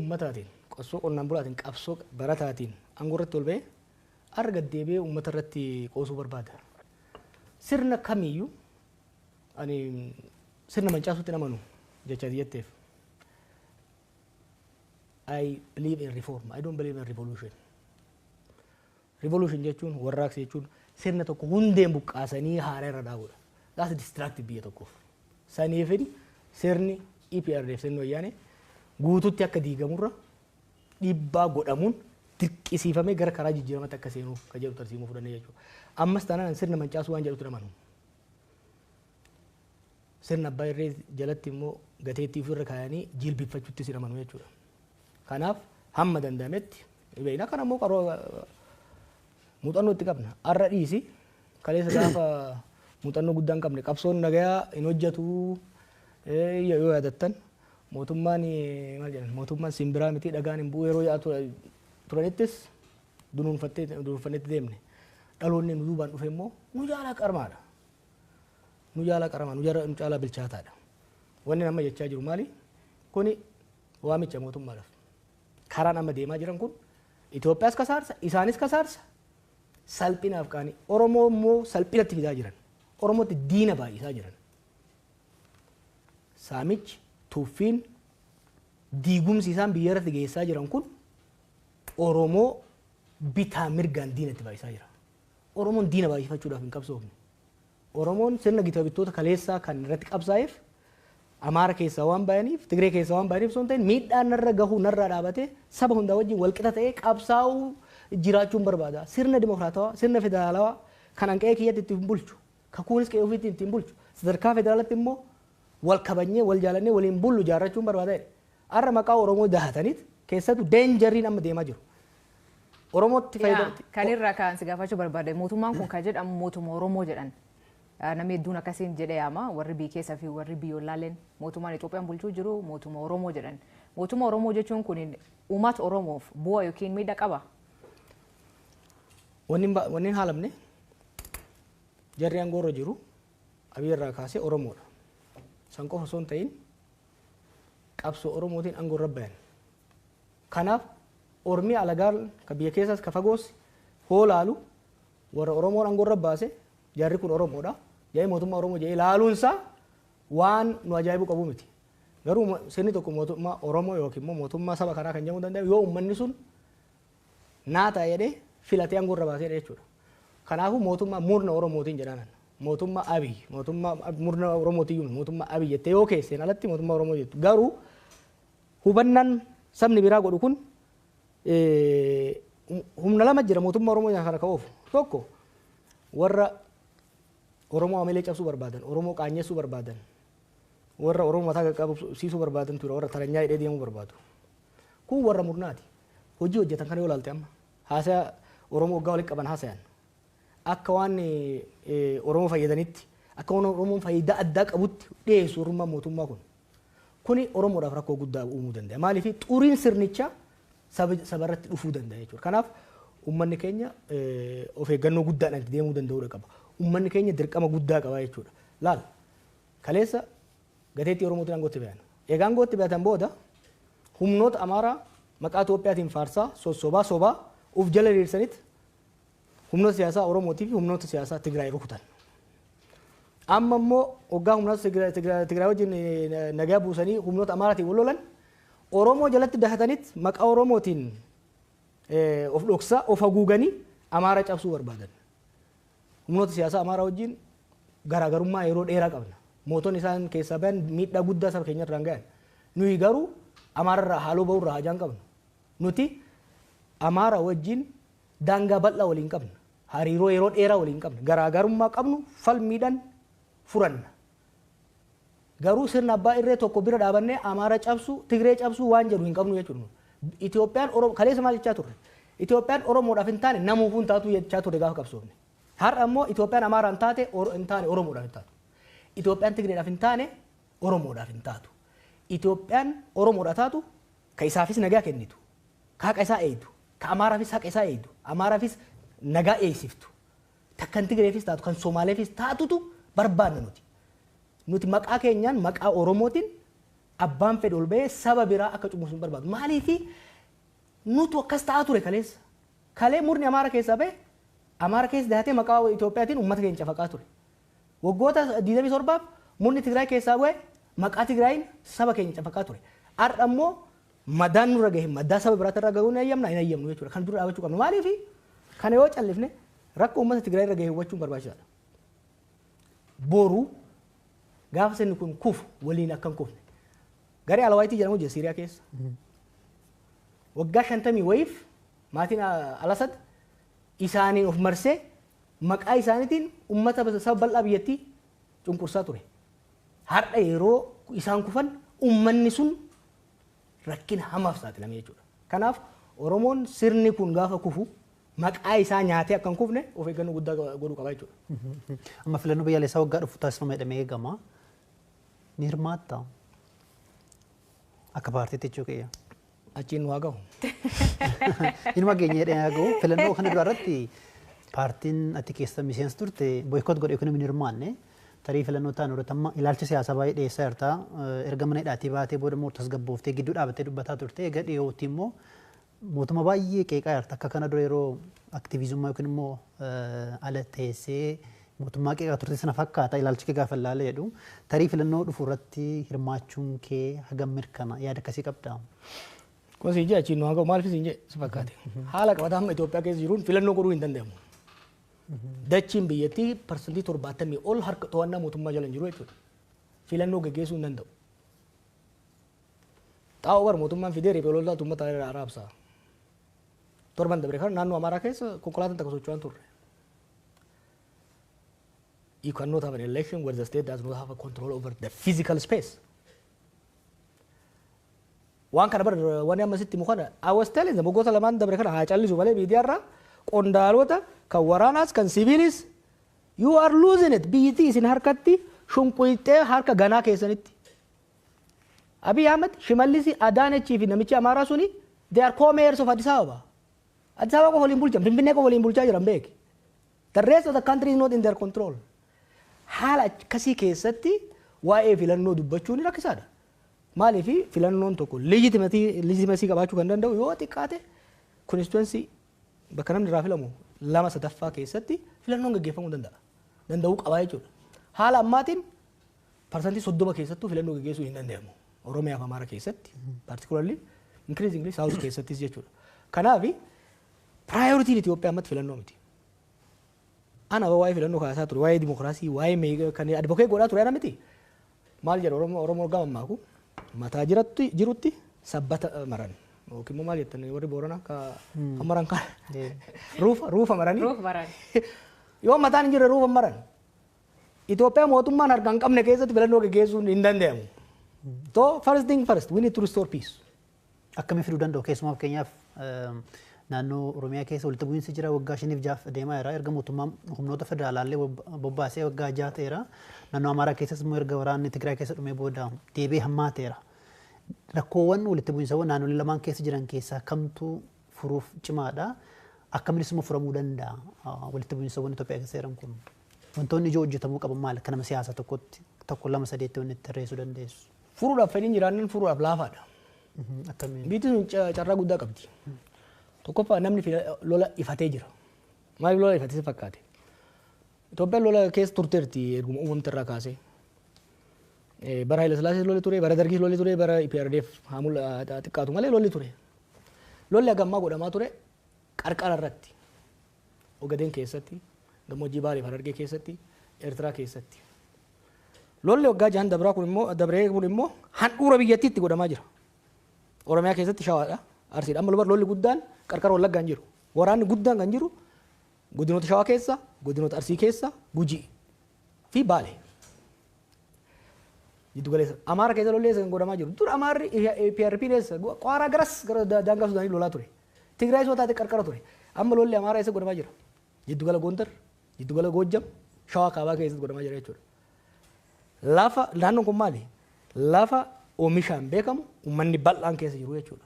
ummataatiin qosoo qonnaan bulaatiin qabsoo barataatiin angurratti ol ba'ee arga deebi'ee ummata irratti qoosuu barbaada. Sirna kamiyyuu ani sirna mancaasuutti namanu jecha jetteef. I believe in reform. I don't believe in revolution. Revolution jechuun warraaqsa jechuun sirna tokko hundeen buqqaasanii haaraa irra dhaabudha. That's destructive biyya tokkoof. Saniifin sirni EPRDF sirni wayyaanee guututti akka diigamurra dhiibbaa godhamuun dirqisiifamee gara karaa jijjiiramatti akka seenuuf ka jedhu tarsiimuu fudhannee jechuudha. Ammas taanaan sirna mancaasuu waan jedhutu namanu. Sirna abbaa irree jalatti immoo gateettii ofirra kaayanii jilbiffachuutti si namanu jechuudha. Kanaaf hamma danda'ametti beekna kana immoo qaroo muuxannoo itti qabna. Arra dhiisi kaleessa gaafa muuxannoo guddaa hin qabne qabsoon nagayaa hin hojjetu yoo yaadattan mootummaan maal jedhan mootummaan simbiraa miti dhagaan hin bu'u yeroo yaa'u turanittis dunuunfannetti deemne dhaloonni nu duubaan dhufe immoo nu jaalaa qarmaadha. Nu jaalaa qarmaa nu caalaa bilchaataadha. Wanni nama jechaa jiru maali? Kuni waamicha mootummaadhaaf. Karaan amma deemaa jiran kun Itoophiyaas kasaarsa isaanis kasaarsa salphinaaf qaanii Oromoo immoo salphinatti fidaa jiran Oromootti diina baay'isaa jiran saamichi tuffiin diigumsi isaan biyya irratti geessaa jiran kun Oromoo bitaa mirgaan diinatti baay'isaa jira. Oromoon diina baay'ifachuudhaaf hin qabsoofne. Oromoon sirna gita bittoota kaleessaa kan irratti qabsaa'eef Amaara keessaa waan bayaniif Tigree keessaa waan bayaniif son ta'in miidhaan narra gahuu narraa dhaabatee saba hundaa wajjin walqixa ta'ee qabsaa'uu jiraachuun barbaada. Sirna dimokiraatawaa, sirna federaalawaa kan hanqee kiyyatti ittiin bulchu, kan kunis qe'ee ofiitti ittiin bulchu, sadarkaa federaalatti immoo wal kabanyee wal jaalannee waliin bullu jaarrachuun barbaada. Arra maqaa Oromoo dahataniit keessattuu deenjariin amma deemaa jiru. Oromootti fayyadamti. Kan irraa kaan si gaafachuu barbaade mootummaan kun kan jedhamu mootummaa Oromoo jedhan. Namni hedduun akkasiin jedhee yaama warri biyya keessaa fi warri biyyoollaaleen mootummaan Itoophiyaan bulchuu jiru mootummaa Oromoo jedhan. Mootummaa Oromoo jechuun kun uummata Oromoof bu'aa yookiin miidhaa qaba. Wanni hin haalamne jarri aangoorra jiru Abiy irraa kaasee Oromoodha. San qofa osoo hin ta'in qabsoo Oromootiin aangoorra bayan. Kanaaf Oromii alagaan ka biyya keessaas ka fagoos hoolaalu warra Oromoon aangoorra baase jarri kun Oromoodha. Jee mootummaa Oromoo jee ilaaluunsa waan nu ajaa'ibu qabu miti. Garuu sirni tokko mootummaa Oromoo yookiin immoo mootummaa saba kanaa kan jedhamu danda'u yoo uummanni sun naata jedhee filatee aangoorra baasee jechuudha. Kanaafuu mootummaa murna Oromootiin jedhanan. Mootummaa Abiy, mootummaa murna Oromootiin mootummaa Abiy jettee yoo keesseen alatti mootummaa Oromoo jettu. Garuu hubannaan sabni biraa godhu kun humna lama jira mootummaa Oromoo kana ka oofu. Tokko warra Oromoo amalee cabsuu barbaadan, Oromoo qaanyessuu barbaadan, warra Oromoo mataa qabsiisuu barbaadan ture, warra taranyaa hidhee deemuu barbaadu. Kun warra murnaati. Hojii hojjetan kana yoo ilaalte amma haasaa Oromoo waggaa walitti qaban haasayan. Akka waan Oromoo fayyadanitti, akka waan Oromoon faayidaa addaa qabutti dhiyeessu oromummaa mootummaa kun. Kuni Oromoodhaaf rakkoo guddaa uumuu danda'a. Maaliif xuriin sirnichaa sabarratti dhufuu danda'a jechuudha. Kanaaf uummanni keenya of eeggannoo guddaadhaan itti deemuu danda'uu qaba. Uummanni keenya dirqama guddaa qaba jechuudha. Laal kaleessa gateettii Oromootiin aangootti bayan. Egaa aangootti bayatan booda humnoota Amaaraa maqaa Itoophiyaatiin faarsaa sobaa uf jala diriirsanitti humnoota siyaasaa Oromootii fi humnoota siyaasaa Tigraay rukutan. Amma immoo waggaa humnoota Tigraay wajjin nagaa buusanii humnoota Amaaraatiin wal lolan Oromoo jalatti dahatanitti maqaa Oromootiin of dhoksaa of haguuganii Amaaraa cabsuu barbaadan. Humnoota siyaasaa Amaaraa wajjin garaagarummaa yeroo dheeraa qabna. Mootonni isaan keessaa bayan miidhaa guddaa saba keenya irraan gahan. Nuyi garuu Amaara irraa haaloo bahuu irraa hajaan qabna. Nuti Amaaraa wajjin daangaa bal'aa waliin qabna. Hariiroo yeroo dheeraa waliin qabna. Garaagarummaa qabnu falmiidhaan furanna. Garuu sirna abbaa irree tokko bira dhaabannee Amaara cabsu, Tigree cabsu waan jedhu hin qabnu jechuudha. Itoophiyaan Oromoo kaleessa maal jechaa turre? Itoophiyaan Oromoodhaaf hin taane namuufuu hin taatu jechaa turre gaafa qabsoofne. Har'a immoo Itoophiyaan Amaara hin taane Oromoodhaaf hin taatu. Itoophiyaan Tigreedhaaf hin taane Oromoodhaaf hin taatu. Itoophiyaan Oromoodhaaf taatu ka isaafis nagaa kennitu, ka haqa isaa eeyyitu, ka Amaaraafis haqa isaa eeyyitu, Amaaraafis nagaa eeysiftu, takkan Tigreefis taatu, kan Somaaleefis taatutu barbaanna nuti. Nuti maqaa keenyaan maqaa Oromootiin abbaan fedhe ol ba'ee saba biraa akka cunqursu hin barbaadu. Maaliifi nutu akkas ta'aa ture kaleessa. Kalee murni Amaara keessaa ba'e Amaara keessa daatee maqaa Itoophiyaatiin uummata keenya cafaqaa ture. Waggoota 27 murni Tigraay keessaa bu'e maqaa Tigraayin saba keenya cafaqaa ture. Har'a immoo madaan nurra gahe maddaa saba biraatti irra gahuu ni ayyamna hin ayyamnu jechuudha. Kan dura dhaabachuu qabna. Maaliifi kana yoo callifne rakkoo uummata Tigraay irra gahe hubachuun barbaachisaadha. Boru gaafa sirni kun kufu waliin akka hin kufne. Garee Alawaayitii jedhamu jira Siiriyaa keessa. Waggaa 50 wayiif maatiin Alasad isaaniin of marsee maqaa isaaniitiin uummata saba bal'aa biyyattii cunqursaa ture. Har'a yeroo isaan kufan uummanni sun rakkina hamaaf saaxilame jechuudha. Kanaaf Oromoon sirni kun gaafa kufu maqaa isaa nyaatee akka hin kufne of eeggannoo guddaa godhuu qaba jechuudha. Amma filannoo biyyaalessaa waggaa dhufu taasifama jedhamee eegama. Ni hirmaatta akka paartiitti jechuu kiyya. Achiin nu haa gahu. Inuma keenya jedhee haa gahu. Filannoo kana dura irratti paartiin ati keessa miseensa turte boykoot godhee kun hin hirmaanne. Tarii filannoo ta'an irratti amma ilaalcha siyaasaa baay'ee dhiyeessaa jirta. Erga mana hidhaatii baatee booda immoo tasgabbooftee gidduu dhaabattee dubbataa turte. Egaa dhiyootti immoo mootummaa baay'ee qeeqaa jirta. Akka kana dura yeroo aktiivizummaa yookiin immoo ala teessee mootummaa qeeqaa turte sana fakkaata ilaalchi kee gaafa ilaalee jedhu. Tarii filannoo dhufu irratti hirmaachuun kee hagam mirkana yaada akkasii qabda. Kun si jee achiin nu haa gahu maaliif si jee si fakkaate. Haala qabataa amma Itoophiyaa keessa jiruun filannoo godhuu hin danda'amu. Dachiin biyyattii parsantii 70 ol harka to'annaa mootummaa jala hin jiru jechuudha. Filannoo gaggeessuu hin danda'u. Xaa'oo bara mootummaan fidee riphee loltoota uummata araabsaa. Torban dabre kana naannoo Amaaraa keessa konkolaataan takka socho'an turre. You cannot have an election where the state does not have a control over the physical space. Waan kana bara waan amma sitti mukana I was telling them gosa lamaan dabre kana haa callisu malee miidiyaarraa qondaalota kan waraanaas kan siviilis you are losing it biyyattii isin harkatti shunqulxee harka ganaa keessanitti. Abiy Ahmed Shimallisi Adaanechii fi namichi Amaaraa suni they are co-mayors of Addis Ababa. Addis Ababa qofa waliin bulchan Finfinnee qofa waliin bulchaa jiran beeki. The rest of the country is not in their control. Haala akkasii keessatti waa'ee filannoo dubbachuun rakkisaadha. Maaliif filannoon tokko legitimacy qabaachuu kan danda'u yoo xiqqaate constituency bakka namni irraa filamu 2/3 keessatti filannoon gaggeeffamuu danda'uu qaba jechuudha. Haala ammaatiin parsantii 30 keessattuu filannoo gaggeessuu hin danda'amu. Oromiyaa fi Amaara keessatti particularly increasingly South keessattis jechuudha. Kanaaf priority Itoophiyaa ammatti filannoo miti. Ana waa'ee filannoo kaasaa ture waa'ee dimokiraasii waa'ee kan advocate godhaa ture ana miti. Maal jedha Oromoo gama maaku mataa jirutti sabbata maran. Yookiin maal jettanii warri Booranaa ka maran kan ruufa maranii. Ruufa maran. Yoo mataan hin jirre ruufa maran. Itoophiyaa mootummaan harka hin qabne keessatti filannoo gaggeessuun hin danda'amu. So first thing first we need to restore peace. Akkamii fiduu danda'u keessumaa fakkeenyaaf naannoo Oromiyaa keessa walitti bu'iinsi jira waggaa 5 deemaa jira erga mootummaan humnoota federaalaallee bobbaasee waggaa 6 ta'eera naannoo Amaaraa keessas immoo erga waraanni Tigraay keessa dhumee booda deebi'ee hammaateera. Rakkoowwan walitti bu'iinsawwan naannolee lamaan keessa jiran keessaa kamtu furuuf cimaadha akkaminis immoo furamuu danda'a walitti bu'iinsawwan Itoophiyaa keessa jiran kun wantoonni ijoo hojjetamuu qaban maal akka nama siyaasa tokkotti tokko lama sadeetti wanni itti hirreessuu dandeessu. Furuudhaaf fedhiin jiraannan furuudhaaf laafaadha. Akkamiin? Biitti sun carraa guddaa qabdi. Tokkoffaa namni lola ifatee jira. Maaliif lola ifatee fakkaate? Itoophiyaan lola keessa turteerti erguma uumamte irraa kaasee. Bara Haile Sillaasee lolli ture, bara Dargii lolli ture, bara IPRDF haamul xiqqaatu malee lolli ture. Lolli hagammaa godhamaa ture qarqara irratti. Ogadeen keessatti, gammoojjii Baalee fi Harargee keessatti, Eertiraa keessatti. Lolli waggaa 6 dabree kun immoo handhuura biyyattiitti godhamaa jira. Oromiyaa keessatti Shawaadha. Arsiidha. Amma lolli guddaan qarqara Wallaggaa hin jiru. Waraanni guddaan kan jiru godinoota Shawaa keessa, godinoota Arsii keessa, Gujii fi Baalee. Jiddu galeessa. Amaara keessa lolli eessa kan godhamaa jiru. Dur Amaarri PRP eessa Qaaraa garas gara daangaa Sudaanii lolaa ture. Tigraay soo taate qarqara ture. Amma lolli Amaaraa eessa godhamaa jira. Jiddu gala Gondar, jiddu gala Goojjam, Shawaa kaabaa keessatti godhamaa jira jechuudha. Lafa naannoon kun maali? Lafa oomishaan beekamu uummanni bal'aan keessa jiru jechuudha.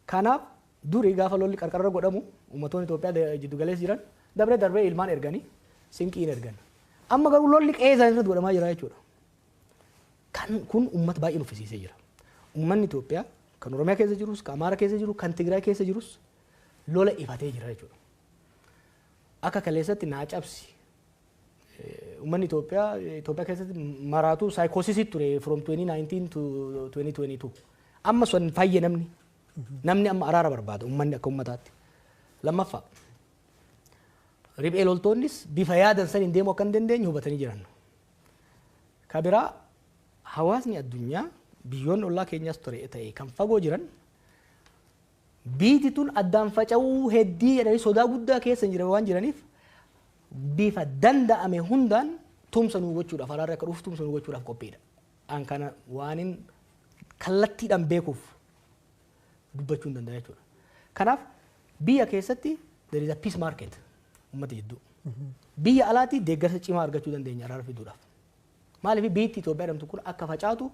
Kanaaf durii gaafa lolli qarqara godhamu uummattoonni Itoophiyaa jiddu galeessa jiran darbee ilmaan erganii sinqiin ergan. Amma garuu lolli qe'ee isaanii irratti godhamaa jira jechuudha. Kan kun uummata baay'ee nuffisiisee jira. Uummanni Itoophiyaa kan Oromiyaa keessa jirus, kan Amaaraa keessa jiru, kan Tigraay keessa jirus lola ifatee jira jechuudha. Akka kaleessatti naa cabsi. Uummanni Itoophiyaa keessatti maraatu saayikoosisii ture from 2019 to 2022. Amma sun fayyee namni amma araara barbaada uummanni akka uummataatti. Lammaffaa riphee loltoonnis bifa yaadan san hin deemu akka hin dandeenye hubatanii jiran. Kabiraa hawaasni addunyaa biyyoonni ollaa keenyas ture ta'e kan fagoo jiran biitituun addaan faca'uu heddii jedhanii sodaa guddaa keessa hin jiran waan jiraniif bifa danda'ame hundaan tumsa nuu gochuudhaaf araarri akka dhufu tumsa nuu gochuudhaaf qophiidha. An kana waanin kallattiidhaan beekuuf dubbachuu hin danda'a jechuudha. Kanaaf biyya keessatti there is a peace market uummata jidduu. Biyya alaatti deeggarsa cimaa argachuu dandeenya araara fiduudhaaf. Maaliif biyyi Itoophiyaa jedhamtu kun akka facaatu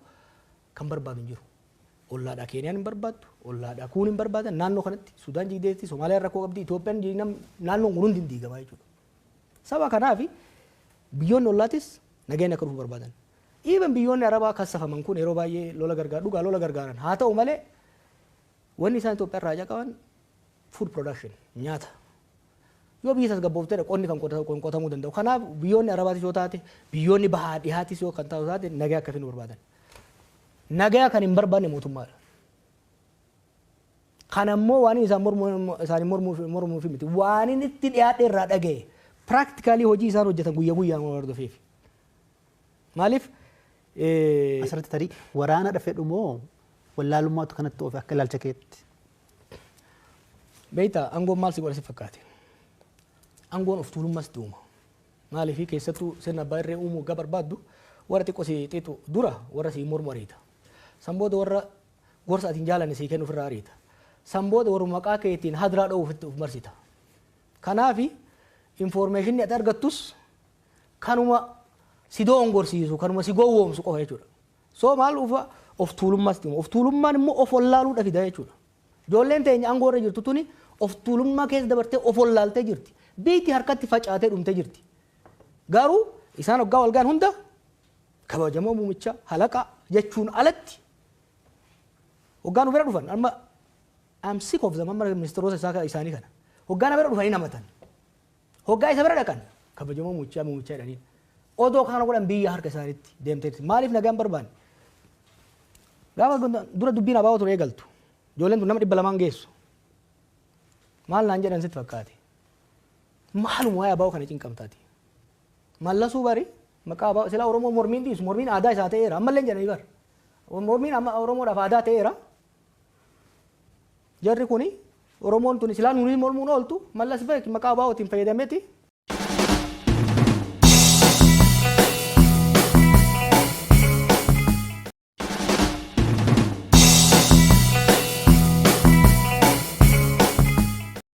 kan barbaadu hin jiru. Ollaadhaa Keeniyaan hin barbaaddu, ollaadhaa kuun hin barbaadan naannoo kanatti Sudaan jigdeetti, Soomaaliyaan rakkoo qabdi, Itoophiyaan naannoon kun hundi hin diigamaa jechuudha. Saba kanaaf biyyoonni ollaatis nageenya akka dhufu barbaadan. Even biyyoonni Arabaa kassafaman kun yeroo baay'ee lola gargaaran. Haa ta'u malee wanni isaan Itoophiyaa irraa qaban food production nyaata. Yoo biyya tasgabbooftee qonni kan qotamuu danda'u. Kanaaf biyyoonni Arabaatis yoo taate biyyoonni bahaa dhihaatis yoo kan taatu taate nagaa akka finnu barbaadan. Nagaa kan hin barbaanne mootummaadha. Kan ammoo waan isaan mormuuf miti. Waan inni itti dhiyaadhe irraa dhaga'e. Practically hojii isaan hojjetan guyyaa guyyaan hordofeef. Maaliif? Asirratti tarii waraana dhafee dhumoo wallaalummaatu kanatti oofe akka ilaalcha keetti. Beektaa aangoon maal si godha si fakkaate? Aangoon of tuulummaas duuma. Maaliif keessattuu sirna abbaa irree uumuu akka barbaaddu warra xiqqoo si xiixu dura warra si mormu ariita. Sanbooda warra gorsa atiin jaalanne si kennu ofirraa ariita. Sanbooda warra maqaa keetiin hadiraa dha'uuf of marsita. Kanaafi information ati argattus kanuma si doongorsiisu kanuma si gowwoomsu qofa jechuudha. So maal ufa of tuulummaas duuma. Of tuulummaan immoo of wallaaluu dhafida jechuudha. Ijoolleen teenya aangoo irra jirtu tuni of tuulummaa keessa dabartee of wallaaltee jirti. Biitti harkatti facaatee dhumtee jirti. Garuu isaan waggaa walgaan hunda kabajamoo muummicha halaqa jechuun alatti waggaan ofirra dhufan amma I'm sick of them amma ministeerota isaanii kana waggaan bira dhufanii namatan waggaa isa bira dhaqan kabajamoo muummicha jedhaniin odoo kana godhan biyya harka isaaniitti deemteetti maaliif nagaan barbaanne gaafa dura dubbiin abaa'oo ture eegaltu ijoolleen tun nama 200 geessu maal naan jedhan sitti fakkaate maaluma waa'ee abaa'oo kana cinqamtaati mallasuu bari maqaa abaa'oo sila Oromoo mormiin dhiisu mormiin aadaa isaa ta'eera ammallee jedhanii bar mormiin Oromoodhaaf aadaa ta'eera jarri kuni Oromoon tuni silaa nuuni mormuun ooltu mallas maqaa abaa'ootiin fayyadameeti